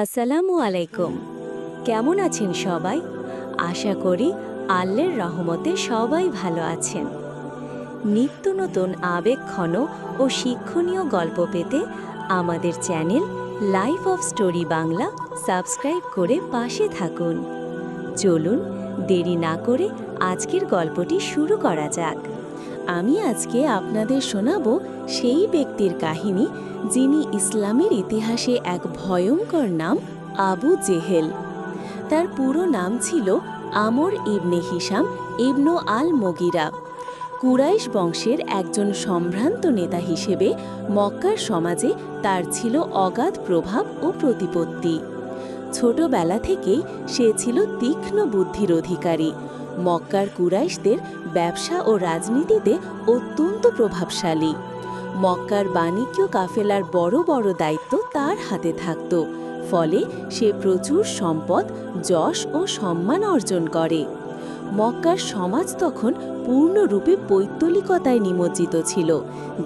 আসসালামু আলাইকুম। কেমন আছেন সবাই? আশা করি আল্লাহর রহমতে সবাই ভালো আছেন। নিত্য নতুন আবেগঘন ও শিক্ষণীয় গল্প পেতে আমাদের channel life of story Bangla subscribe করে পাশে থাকুন। চলুন দেরি না করে আজকের গল্পটি শুরু করা যাক। আমি আজকে আপনাদের শোনাব সেই ব্যক্তির কাহিনী যিনি ইসলামের ইতিহাসে এক ভয়ঙ্কর নাম আবু জেহেল। তার পুরো নাম ছিল আমর ইবনে হিশাম ইবনু আল মুগিরা। কুরাইশ বংশের একজন সম্ভ্রান্ত নেতা হিসেবে মক্কার সমাজে তার ছিল অগাধ প্রভাব ও প্রতিপত্তি। ছোটবেলা থেকেই সে ছিল তীক্ষ্ণ বুদ্ধির অধিকারী। মক্কার কুরাইশদের ব্যবসা ও রাজনীতিতে অত্যন্ত প্রভাবশালী। মক্কার বাণিজ্য কাফেলার বড় বড় দায়িত্ব তার হাতে থাকত, ফলে সে প্রচুর সম্পদ, যশ ও সম্মান অর্জন করে। মক্কার সমাজ তখন পূর্ণরূপে পৌত্তলিকতায় নিমজ্জিত ছিল,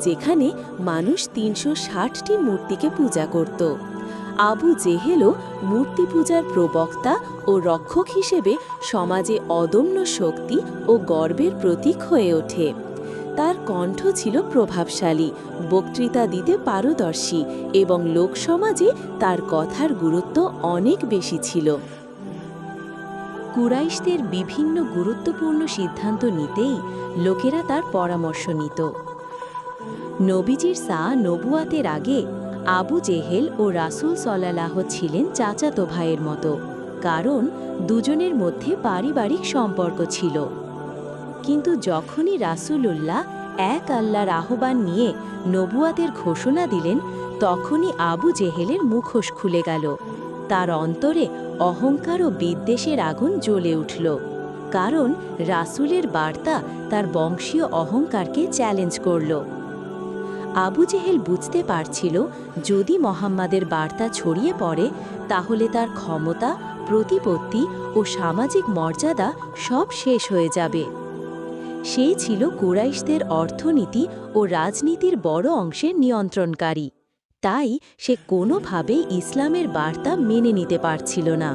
যেখানে মানুষ ৩৬০টি মূর্তিকে পূজা করত। আবু জেহেলও মূর্তি পূজার প্রবক্তা ও রক্ষক হিসেবে সমাজে অদম্য শক্তি ও গর্বের প্রতীক হয়ে ওঠে। তার কণ্ঠ ছিল প্রভাবশালী, বক্তৃতা দিতে পারদর্শী এবং লোকসমাজে তার কথার গুরুত্ব অনেক বেশি ছিল। কুরাইশদের বিভিন্ন গুরুত্বপূর্ণ সিদ্ধান্ত নিতেই লোকেরা তার পরামর্শ নিত। নবীজির নবুয়াতের আগে আবু জেহেল ও রাসূল সাল্লাল্লাহ ছিলেন চাচাতো ভাইয়ের মতো, কারণ দুজনের মধ্যে পারিবারিক সম্পর্ক ছিল। কিন্তু যখনই রাসূলুল্লাহ এক আল্লাহর আহ্বান নিয়ে নবুয়াতের ঘোষণা দিলেন, তখনই আবু জেহেলের মুখোশ খুলে গেল। তার অন্তরে অহংকার ও বিদ্বেষের আগুন জ্বলে উঠল, কারণ রাসূলের বার্তা তার বংশীয় অহংকারকে চ্যালেঞ্জ করল। আবু জেহেল বুঝতে পারছিল, যদি মোহাম্মদের বার্তা ছড়িয়ে পড়ে তাহলে তার ক্ষমতা, প্রতিপত্তি ও সামাজিক মর্যাদা সব শেষ হয়ে যাবে। সে ছিল কুরাইশদের অর্থনীতি ও রাজনীতির বড় অংশের নিয়ন্ত্রণকারী, তাই সে কোনোভাবেই ইসলামের বার্তা মেনে নিতে পারছিল না।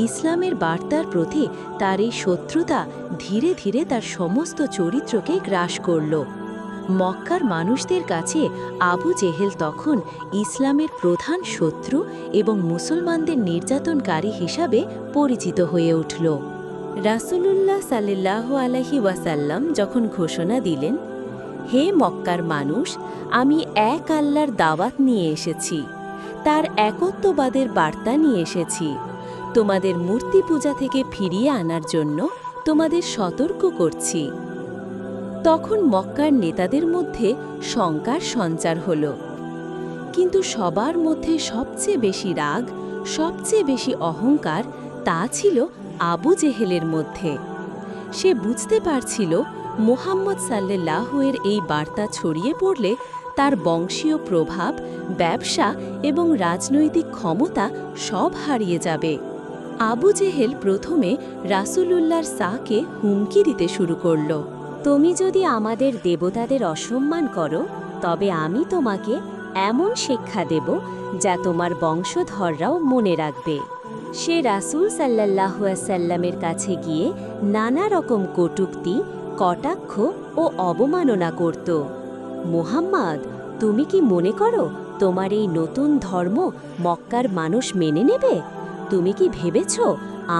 ইসলামের বার্তার প্রতি তার এই শত্রুতা ধীরে ধীরে তার সমস্ত চরিত্রকে গ্রাস করল। মক্কার মানুষদের কাছে আবু জেহেল তখন ইসলামের প্রধান শত্রু এবং মুসলমানদের নির্যাতনকারী হিসাবে পরিচিত হয়ে উঠল। রাসূলুল্লাহ সাল্লাল্লাহু আলাইহি ওয়াসাল্লাম যখন ঘোষণা দিলেন, হে মক্কার মানুষ, আমি এক আল্লাহর দাওয়াত নিয়ে এসেছি, তার একত্ববাদের বার্তা নিয়ে এসেছি। তোমাদের মূর্তি পূজা থেকে ফিরিয়ে আনার জন্য তোমাদের সতর্ক করছি। তখন মক্কার নেতাদের মধ্যে শঙ্কার সঞ্চার হল, কিন্তু সবার মধ্যে সবচেয়ে বেশি রাগ, সবচেয়ে বেশি অহংকার তা ছিল আবু জেহেলের মধ্যে। সে বুঝতে পারছিল, মুহাম্মদ সাল্লাল্লাহু এর এই বার্তা ছড়িয়ে পড়লে তার বংশীয় প্রভাব, ব্যবসা এবং রাজনৈতিক ক্ষমতা সব হারিয়ে যাবে। আবু জেহেল প্রথমে রাসূলুল্লাহর সাকে হুমকি দিতে শুরু করল, তুমি যদি আমাদের দেবতাদের অসম্মান করো তবে আমি তোমাকে এমন শিক্ষা দেব যা তোমার বংশধররাও মনে রাখবে। সে রাসূল সাল্লাল্লাহু আলাইহি সাল্লামের কাছে গিয়ে নানা রকম কটূক্তি, কটাক্ষ ও অবমাননা করত। মুহাম্মদ, তুমি কি মনে করো তোমার এই নতুন ধর্ম মক্কার মানুষ মেনে নেবে? তুমি কি ভেবেছ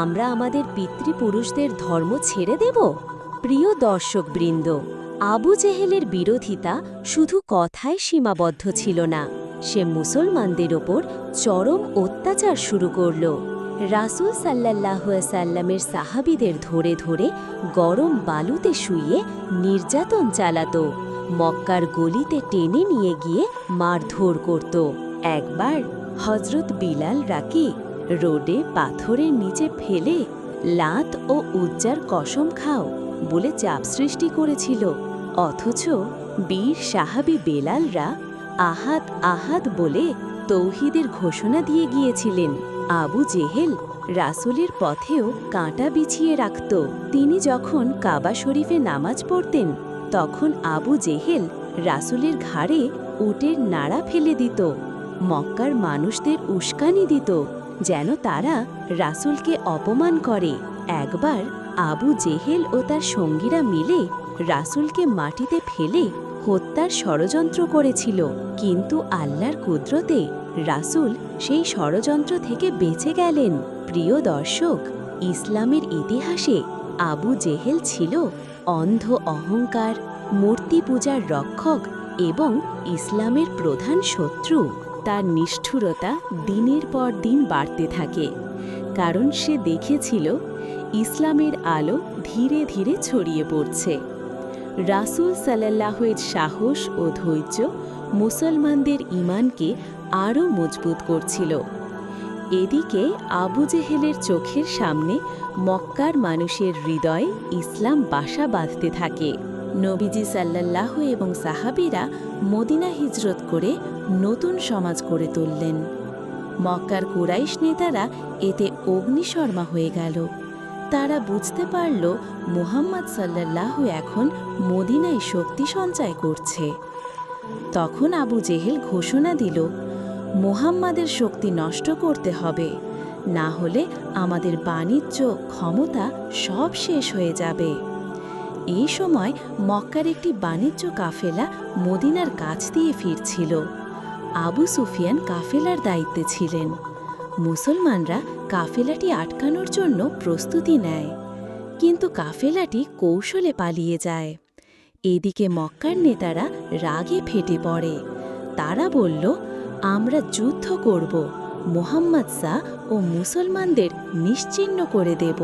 আমরা আমাদের পিতৃপুরুষদের ধর্ম ছেড়ে দেব? প্রিয় দর্শকবৃন্দ, আবু জেহেলের বিরোধিতা শুধু কথায় সীমাবদ্ধ ছিল না, সে মুসলমানদের ওপর চরম অত্যাচার শুরু করল। রাসূল সাল্লাল্লাহু আলাইহি সাল্লামের সাহাবীদের ধরে ধরে গরম বালুতে শুইয়ে নির্যাতন চালাত, মক্কার গলিতে টেনে নিয়ে গিয়ে মারধর করত। একবার হযরত বিলাল রাকে রোডে পাথরের নিচে ফেলে লাত ও উজ্জার কসম খাও বলে চাপ সৃষ্টি করেছিল, অথচ বীর সাহাবী বেলালরা আহাদ আহাদ বলে তৌহিদের ঘোষণা দিয়ে গিয়েছিলেন। আবু জেহেল রাসূলের পথেও কাঁটা বিছিয়ে রাখত। তিনি যখন কাবা শরীফে নামাজ পড়তেন, তখন আবু জেহেল রাসূলের ঘাড়ে উটের নাড়া ফেলে দিত। মক্কার মানুষদের উস্কানি দিত যেন তারা রাসূলকে অপমান করে। একবার আবু জেহেল ও তার সঙ্গীরা মিলে রাসূলকে মাটিতে ফেলে হত্যার ষড়যন্ত্র করেছিল, কিন্তু আল্লাহর কুদরতে রাসূল সেই ষড়যন্ত্র থেকে বেঁচে গেলেন। প্রিয় দর্শক, ইসলামের ইতিহাসে আবু জেহেল ছিল অন্ধ অহংকার, মূর্তি পূজার রক্ষক এবং ইসলামের প্রধান শত্রু। তার নিষ্ঠুরতা দিনের পর দিন বাড়তে থাকে, কারণ সে দেখেছিল ইসলামের আলো ধীরে ধীরে ছড়িয়ে পড়ছে। রাসূল সাল্লাল্লাহুর সাহস ও ধৈর্য মুসলমানদের ঈমানকে আরও মজবুত করছিল। এদিকে আবু জেহেলের চোখের সামনে মক্কার মানুষের হৃদয়ে ইসলাম বাসা বাঁধতে থাকে। নবীজি সাল্লাল্লাহু এবং সাহাবীরা মদিনা হিজরত করে নতুন সমাজ গড়ে তুললেন। মক্কার কুরাইশ নেতারা এতে অগ্নিশর্মা হয়ে গেল। তারা বুঝতে পারল মুহাম্মদ সাল্লাল্লাহু এখন মদিনায় শক্তি সঞ্চয় করছে। তখন আবু জেহেল ঘোষণা দিল, মুহাম্মাদের শক্তি নষ্ট করতে হবে, না হলে আমাদের বাণিজ্য ক্ষমতা সব শেষ হয়ে যাবে। এই সময় মক্কার একটি বাণিজ্য কাফেলা মদিনার কাছ দিয়ে ফিরছিল। আবু সুফিয়ান কাফেলার দায়িত্বে ছিলেন। মুসলমানরা কাফেলাটি আটকানোর জন্য প্রস্তুতি নেয়, কিন্তু কাফেলাটি কৌশলে পালিয়ে যায়। এদিকে মক্কার নেতারা রাগে ফেটে পড়ে। তারা বলল, আমরা যুদ্ধ করব, মুহাম্মদ শাহ ও মুসলমানদের নিশ্চিহ্ন করে দেব।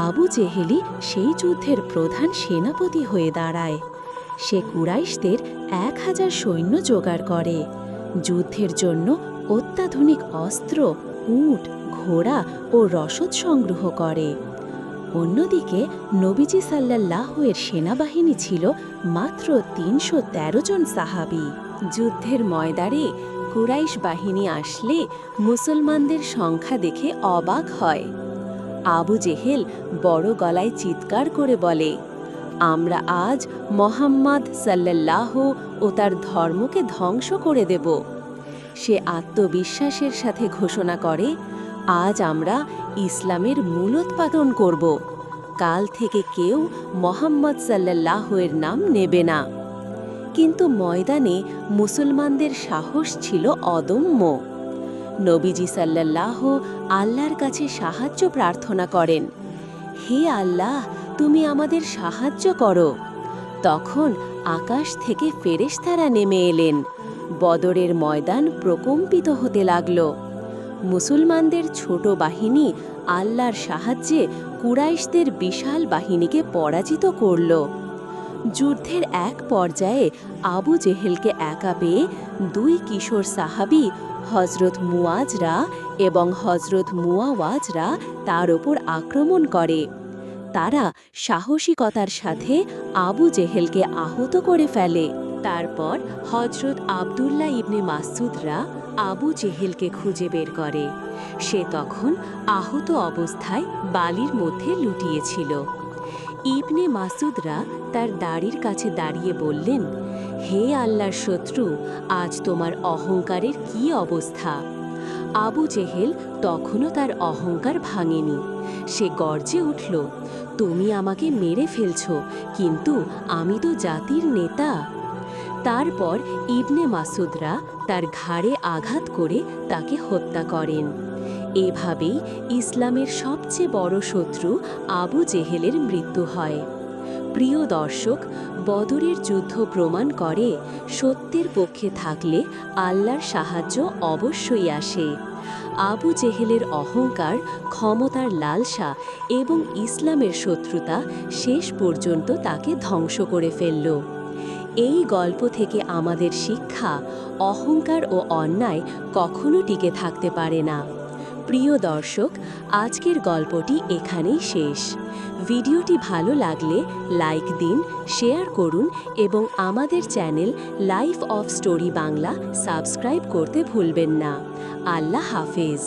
আবু জেহেলি সেই যুদ্ধের প্রধান সেনাপতি হয়ে দাঁড়ায়। সে কুরাইশদের 1000 সৈন্য জোগাড় করে, যুদ্ধের জন্য অত্যাধুনিক অস্ত্র, উট, ঘোড়া ও রসদ সংগ্রহ করে। অন্যদিকে নবীজি সাল্লাল্লাহুর সেনাবাহিনী ছিল মাত্র 313 জন সাহাবী। যুদ্ধের ময়দানে কুরাইশ বাহিনী আসলে মুসলমানদের সংখ্যা দেখে অবাক হয়। আবু জেহেল বড় গলায় চিৎকার করে বলে, আমরা আজ মুহাম্মদ সাল্লাল্লাহু ও তার ধর্মকে ধ্বংস করে দেব। সে আত্মবিশ্বাসের সাথে ঘোষণা করে, আজ আমরা ইসলামের মূলোৎপাটন করব। কাল থেকে কেউ মুহাম্মদ সাল্লাল্লাহুর নাম নেবে না। কিন্তু ময়দানে মুসলমানদের সাহস ছিল অদম্য। নবীজি সাল্লাল্লাহু আল্লাহর কাছে সাহায্য প্রার্থনা করেন, হে আল্লাহ, তুমি আমাদের সাহায্য করো। তখন আকাশ থেকে ফেরেশতারা নেমে এলেন। বদরের ময়দান প্রকম্পিত হতে লাগল। মুসলমানদের ছোট বাহিনী আল্লাহর সাহায্যে কুরাইশদের বিশাল বাহিনীকে পরাজিত করল। যুদ্ধের এক পর্যায়ে আবু জেহেলকে একা পেয়ে 2 কিশোর সাহাবী হযরত মুয়াজরা এবং হযরত মুয়াওয়াজরা তার ওপর আক্রমণ করে। তারা সাহসিকতার সাথে আবু জেহেলকে আহত করে ফেলে। তারপর হযরত আব্দুল্লাহ ইবনে মাসউদরা আবু জেহেলকে খুঁজে বের করে। সে তখন আহত অবস্থায় বালির মধ্যে লুটিয়েছিল। ইবনে মাসউদরা তার দাড়ির কাছে দাঁড়িয়ে বললেন, হে আল্লাহর শত্রু, আজ তোমার অহংকারের কি অবস্থা? আবু জেহেল তখনও তার অহংকার ভাঙেনি। সে গর্জে উঠল, তুমি আমাকে মেরে ফেলছ, কিন্তু আমি তো জাতির নেতা। তারপর ইবনে মাসউদরা তার ঘাড়ে আঘাত করে তাকে হত্যা করেন। এভাবেই ইসলামের সবচেয়ে বড় শত্রু আবু জেহেলের মৃত্যু হয়। প্রিয় দর্শক, বদরের যুদ্ধ প্রমাণ করে সত্যের পক্ষে থাকলে আল্লাহর সাহায্য অবশ্যই আসে। আবু জেহেলের অহংকার, ক্ষমতার লালসা এবং ইসলামের শত্রুতা শেষ পর্যন্ত তাকে ধ্বংস করে ফেলল। এই গল্প থেকে আমাদের শিক্ষা, অহংকার ও অন্যায় কখনো টিকে থাকতে পারে না। প্রিয় দর্শক, আজকের গল্পটি এখানেই শেষ। ভিডিওটি ভালো লাগলে লাইক দিন, শেয়ার করুন এবং আমাদের channel life of story Bangla subscribe করতে ভুলবেন না। আল্লাহ হাফেজ।